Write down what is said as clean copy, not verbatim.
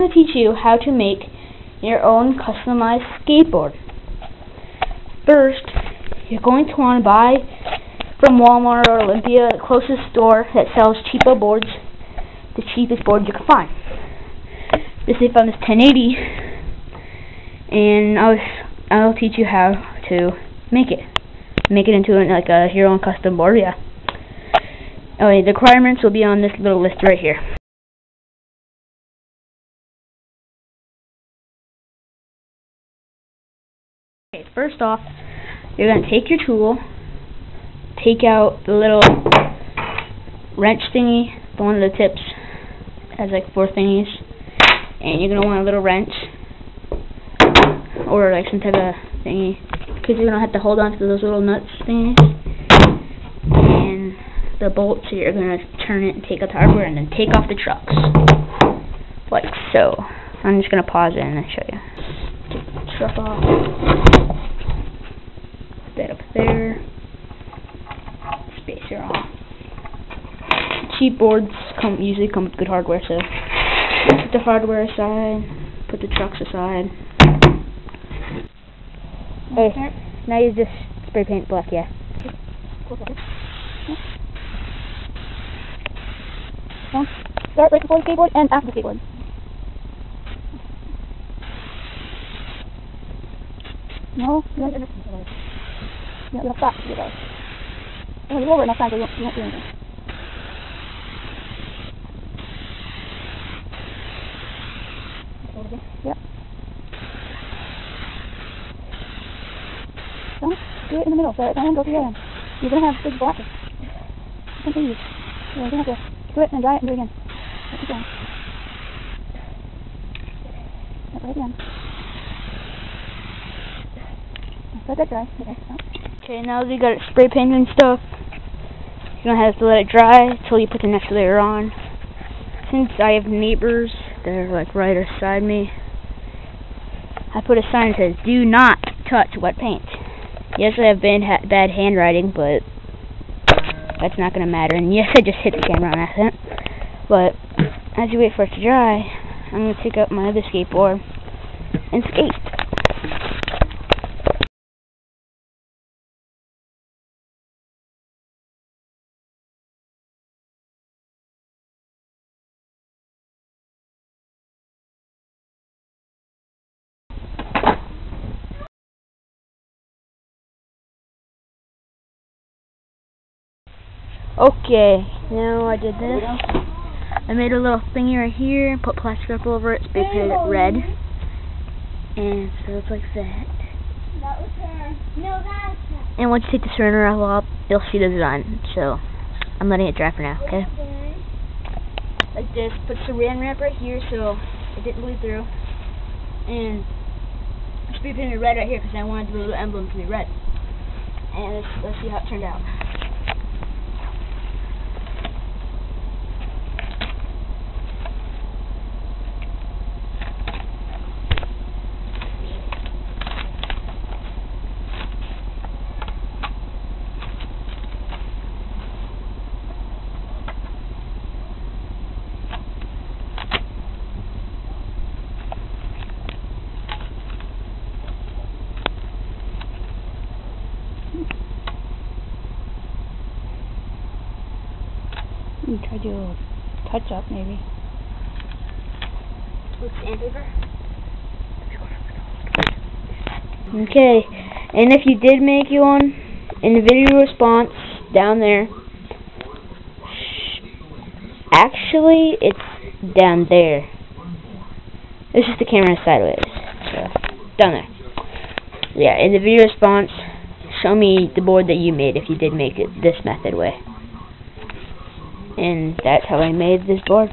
I'm going to teach you how to make your own customized skateboard. First, you're going to want to buy from Walmart or Olympia, the closest store that sells cheaper boards, the cheapest board you can find. This is from this 1080, and I'll teach you how to make it into like your own custom board. Yeah. Okay, the requirements will be on this little list right here. Okay, first off, you're going to take your tool, take out the little wrench thingy, the one of the tips has like 4 thingies, and you're going to want a little wrench or like some type of thingy, because you're going to have to hold on to those little nuts thingies, and the bolts. So you're going to turn it and take out the hardware and then take off the trucks like so. I'm just going to pause it and then show you. Take the truck off. Put that up there. Spacer on. Cheap boards usually come with good hardware, so put the hardware aside, put the trucks aside. Okay, now you just spray paint black, yeah. Start right before the skateboard and after the skateboard. No, you don't understand. You don't stop. You go. Oh, you over enough time so you won't do anything. Yep. Don't do it in the middle, so don't go to the other end. You're going to have big blotches. Continue. You're going to have to do it and dry it and do it again. Keep going. That's right again. Let that dry. Okay, now that you got it spray painted and stuff, you're going to have to let it dry until you put the next layer on. Since I have neighbors that are like right beside me, I put a sign that says, "Do not touch wet paint." Yes, I have bad handwriting, but that's not going to matter. And yes, I just hit the camera on accident. But as you wait for it to dry, I'm going to take out my other skateboard and skate. Okay, now I did this. I made a little thingy right here, put plastic up over it, spray painted it red, and so it's like that. That was her. No, that's her. And once you take the surrender off, you'll see the design. So I'm letting it dry for now, okay? Like this. Put saran wrap right here so it didn't bleed through, and I spray painted red right here because I wanted the little emblem to be red. And let's see how it turned out. Try to do a touch up maybe. With sandpaper. Okay, and if you did make you one, in the video response down there, actually it's down there. This is the camera sideways, so down there. Yeah, in the video response, show me the board that you made if you did make it this method way. And that's how I made this board.